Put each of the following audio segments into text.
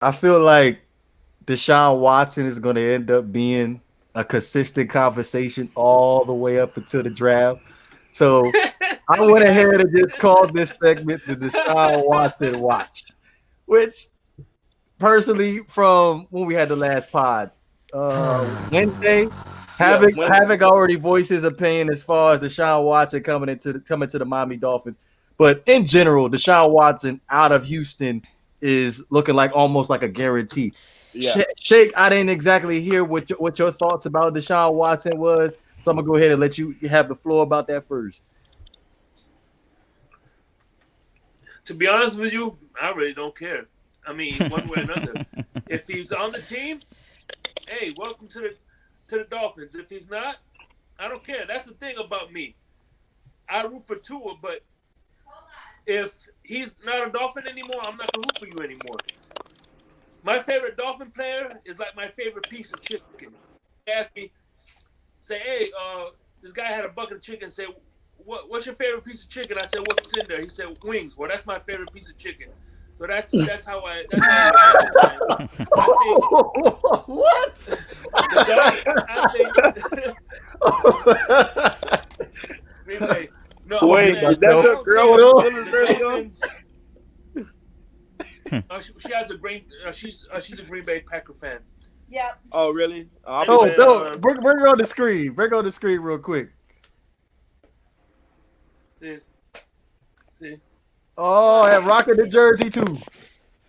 I feel like Deshaun Watson is going to end up being a consistent conversation all the way up until the draft. So I went ahead and just called this segment the Deshaun Watson Watch, which personally, from when we had the last pod, Wednesday, Yeah, when Havoc already voiced his opinion as far as Deshaun Watson coming to the Miami Dolphins. But in general, Deshaun Watson out of Houston is looking like almost like a guarantee. yeah. Shake, I didn't exactly hear what your thoughts about Deshaun Watson was, so I'm gonna go ahead and let you have the floor about that first. To be honest with you, I really don't care. I mean, one way or another. If he's on the team, hey, welcome to the Dolphins. If he's not, I don't care. That's the thing about me. I root for Tua, but if he's not a Dolphin anymore, I'm not gonna root for you anymore. My favorite Dolphin player is like my favorite piece of chicken. He asked me, say, hey, this guy had a bucket of chicken. Say, what's your favorite piece of chicken? I said, what's in there? He said, wings. Well, that's my favorite piece of chicken. So that's how I. That's how I what? Green Bay. No, Wait, man, that's your girl with the Dolphins. She has a green. She's a Green Bay Packer fan. Yep. Oh, really? Anyway, no, bring it on the screen. Bring it on the screen real quick. See. Oh, and rocking the jersey too.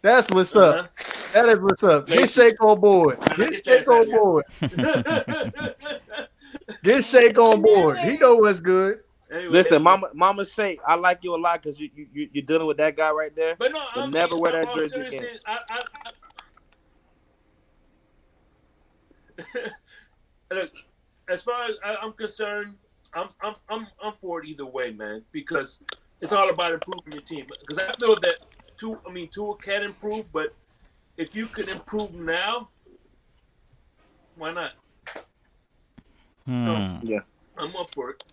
That's what's up. That is what's up. Get Shake on board. Get Shake on board. Get Shake on board. He know what's good. Anyway, Listen, Mama Shake, I like you a lot because you're dealing with that guy right there. But no, You'll I'm never wear that all jersey seriously, again. Look, as far as I'm concerned, I'm for it either way, man, because it's all about improving your team. Because I feel that Tua can improve, but if you can improve now, why not? Yeah. I'm up for it.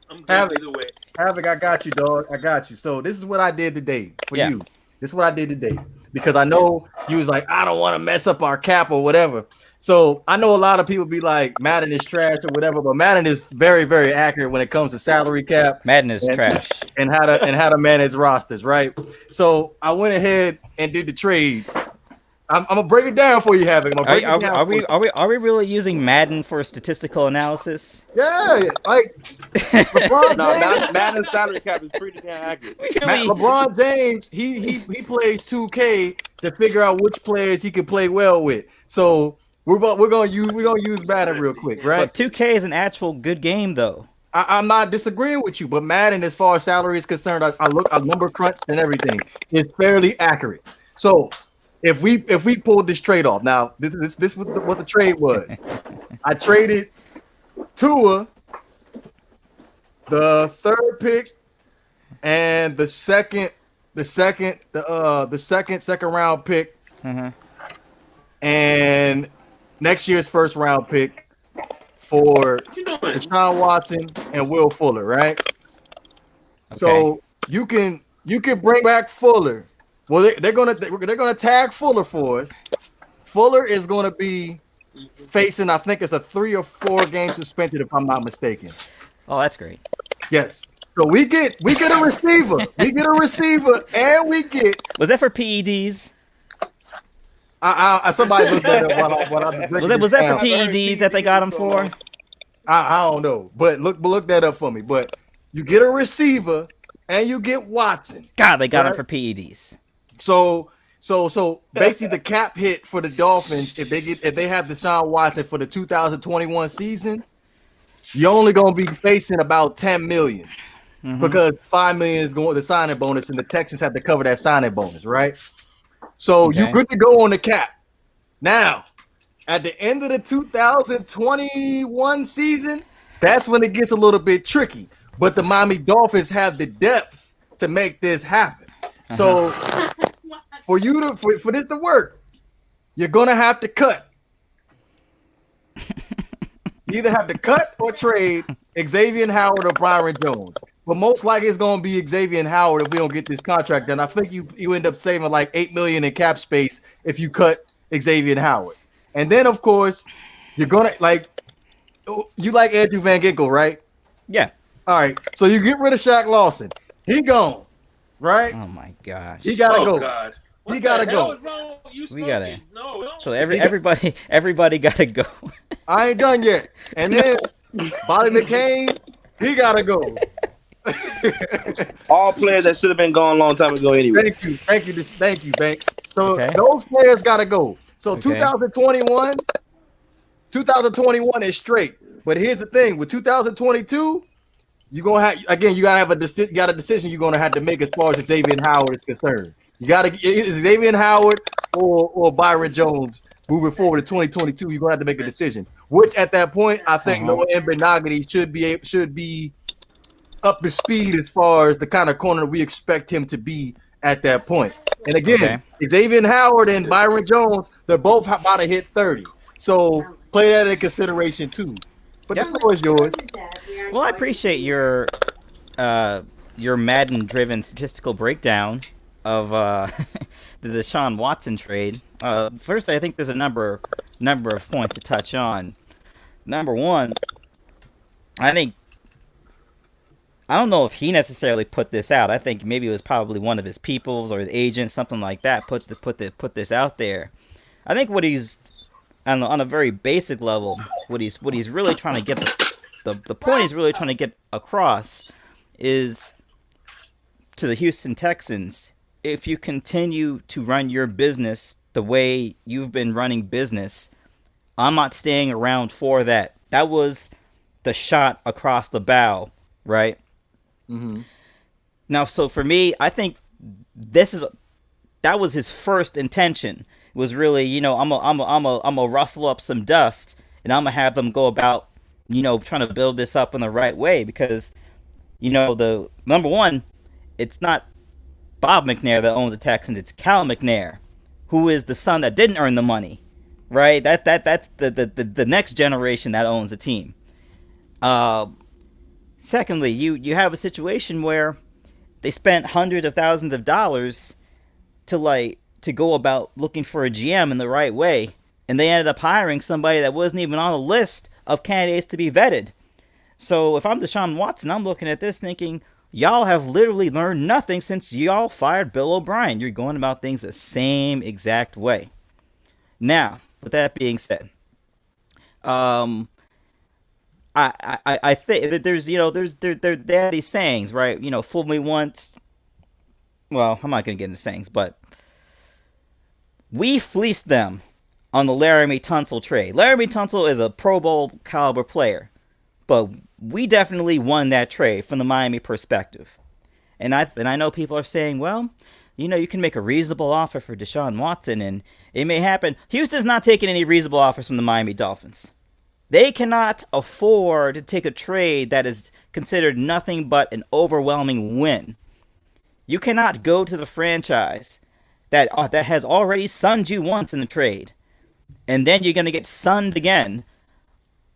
I'm good Havoc, either way. Havoc, I got you, dog. I got you. So this is what I did today for you. This is what I did today because I know you was like, I don't want to mess up our cap or whatever. So I know a lot of people be like, Madden is trash or whatever, but Madden is very, very accurate when it comes to salary cap. Madden is trash. And how to manage rosters, right? So I went ahead and did the trade. I'm gonna break it down for you, Havoc. Are we really using Madden for statistical analysis? Yeah, like LeBron No, Madden's salary cap is pretty damn accurate. LeBron James, he plays 2K to figure out which players he can play well with. So we're gonna use Madden real quick, right? But 2K is an actual good game, though. I'm not disagreeing with you, but Madden, as far as salary is concerned, I number crunch and everything is fairly accurate. So if we pulled this trade off, now this was what the trade was. I traded Tua, the third pick, and the second round pick, and next year's first round pick for Deshaun Watson and Will Fuller, right? Okay. So you can bring back Fuller. Well, they're gonna tag Fuller for us. Fuller is gonna be facing, I think it's a 3 or 4 game suspension if I'm not mistaken. Oh, that's great. Yes. So we get a receiver. We get a receiver, and we get. Was that for PEDs? Somebody looked at it while I was that for PEDs that they got him for? I don't know, but look that up for me. But you get a receiver and you get Watson. God, they got him for PEDs. So basically the cap hit for the Dolphins if they have Deshaun Watson for the 2021 season, you're only gonna be facing about $10 million because $5 million is going to the signing bonus, and the Texans have to cover that signing bonus, right? So you're good to go on the cap. Now, at the end of the 2021 season, that's when it gets a little bit tricky. But the Miami Dolphins have the depth to make this happen. So for this to work, you're gonna have to cut. You either have to cut or trade Xavier Howard or Byron Jones. But most likely it's going to be Xavier Howard if we don't get this contract done. I think you end up saving like $8 million in cap space if you cut Xavier Howard. And then of course you're gonna you like Andrew Van Ginkel, right? Yeah. All right. So you get rid of Shaq Lawson. He gone, right? Oh my gosh. He gotta Oh go. God. He gotta go. What the hell is wrong with you We gotta- smoking? No. So everybody gotta go. I ain't done yet. And then Bobby McCain, he gotta go. All players that should have been gone a long time ago anyway. Thank you, Banks. So Okay. those players gotta go. So Okay. 2021 is straight. But here's the thing: with 2022, you gotta have a decision you're gonna have to make as far as Xavier Howard is concerned. You gotta Xavier Howard or Byron Jones moving forward to 2022. You're gonna have to make a decision. Which at that point, I think Noah Benogany should be up to speed as far as the kind of corner we expect him to be at that point. And again, Xavier Howard and Byron Jones, they're both about to hit 30. So play that in consideration too. But the floor is yours. Well, I appreciate your Madden-driven statistical breakdown of the Deshaun Watson trade. First, I think there's a number of points to touch on. Number one, I don't know if he necessarily put this out. I think maybe it was probably one of his peoples or his agents, something like that, put this out there. I think what he's on a very basic level, what he's really trying to get the point he's really trying to get across is to the Houston Texans: if you continue to run your business the way you've been running business, I'm not staying around for that. That was the shot across the bow, right? Mm-hmm. Now, so for me, I think that was his first intention. Was really, I'm a rustle up some dust, and I'm gonna have them go about, trying to build this up in the right way, because, the number one, it's not Bob McNair that owns the Texans, it's Cal McNair, who is the son that didn't earn the money, right? That's the next generation that owns the team. Secondly, you have a situation where they spent hundreds of thousands of dollars to go about looking for a GM in the right way, and they ended up hiring somebody that wasn't even on the list of candidates to be vetted. So if I'm Deshaun Watson, I'm looking at this thinking, y'all have literally learned nothing since y'all fired Bill O'Brien. You're going about things the same exact way. Now, with that being said, I think that there's there are these sayings, right? Fool me once. Well, I'm not gonna get into sayings, but we fleeced them on the Laramie Tunsil trade. Laramie Tunsil is a Pro Bowl caliber player, but we definitely won that trade from the Miami perspective. And I know people are saying, well, you can make a reasonable offer for Deshaun Watson, and it may happen. Houston's not taking any reasonable offers from the Miami Dolphins. They cannot afford to take a trade that is considered nothing but an overwhelming win. You cannot go to the franchise that has already sunned you once in the trade, and then you're going to get sunned again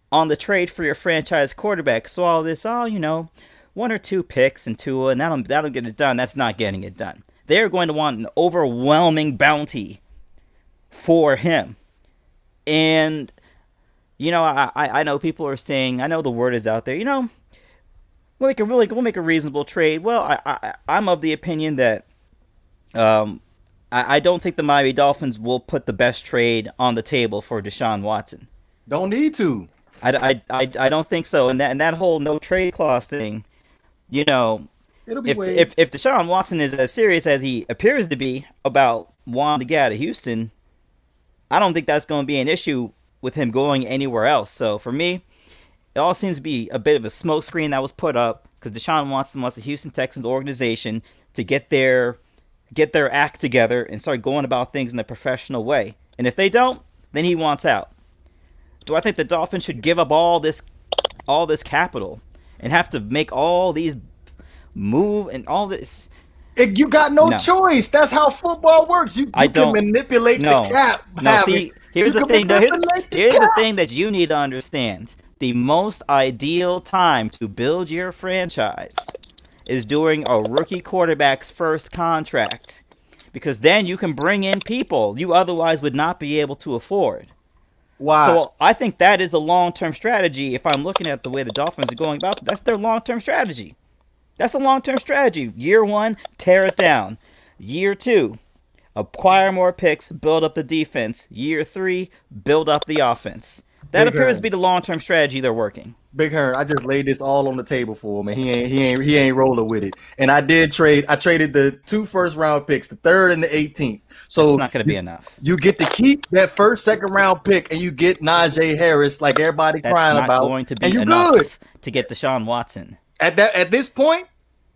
on the trade for your franchise quarterback. So all this, one or two picks and Tua, and that'll get it done. That's not getting it done. They're going to want an overwhelming bounty for him. And, I know people are saying, I know the word is out there, we'll make a reasonable trade. Well, I'm of the opinion that I don't think the Miami Dolphins will put the best trade on the table for Deshaun Watson. Don't need to. I don't think so. And that whole no trade clause thing, It'll be if Deshaun Watson is as serious as he appears to be about wanting to get out of Houston, I don't think that's going to be an issue with him going anywhere else. So for me, it all seems to be a bit of a smokescreen that was put up because Deshaun Watson wants the Houston Texans organization to get their act together and start going about things in a professional way. And if they don't, then he wants out. Do I think the Dolphins should give up all this capital and have to make all these move and all this? You got no choice. That's how football works. You can manipulate the cap. Here's the thing. Here's the thing that you need to understand. The most ideal time to build your franchise is doing a rookie quarterback's first contract, because then you can bring in people you otherwise would not be able to afford. Why? So I think that is a long-term strategy. If I'm looking at the way the Dolphins are going about, that's their long-term strategy. That's a long-term strategy. Year 1, tear it down. Year 2, acquire more picks, build up the defense. Year 3, build up the offense. That appears to be the long-term strategy they're working. Big Hearn, I just laid this all on the table for him, and he ain't rolling with it. And I traded the 2 first-round picks, the 3rd and the 18th. So it's not going to be enough. You get to keep that first, second-round pick, and you get Najee Harris, like everybody crying about. That's not going to be enough to get Deshaun Watson. At this point,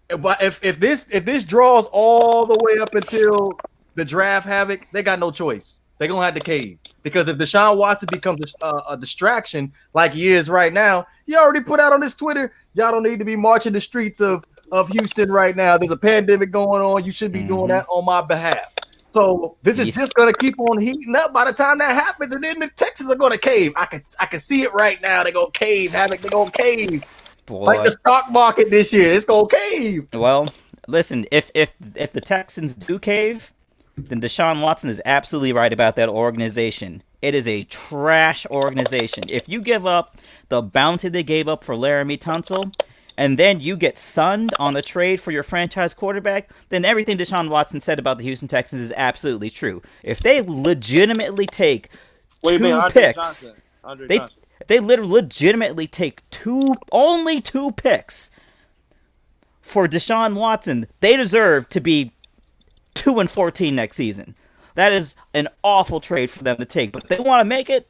if this draws all the way up until the draft havoc, they got no choice. They're gonna have to cave, because if Deshaun Watson becomes a distraction like he is right now, he already put out on his Twitter, y'all don't need to be marching the streets of Houston right now. There's a pandemic going on. You should be doing that on my behalf. So this is just gonna keep on heating up. By the time that happens, and then the Texans are gonna cave. I can see it right now. They're gonna cave. Havoc. They're gonna cave. Boy. Like the stock market this year, it's gonna cave. Well, listen, if the Texans do cave, then Deshaun Watson is absolutely right about that organization. It is a trash organization. If you give up the bounty they gave up for Laramie Tunsil, and then you get sunned on the trade for your franchise quarterback, then everything Deshaun Watson said about the Houston Texans is absolutely true. If they legitimately take two picks, they legitimately take only two picks for Deshaun Watson, they deserve to be 2-14 next season. That is an awful trade for them to take. But if they want to make it,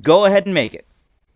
go ahead and make it.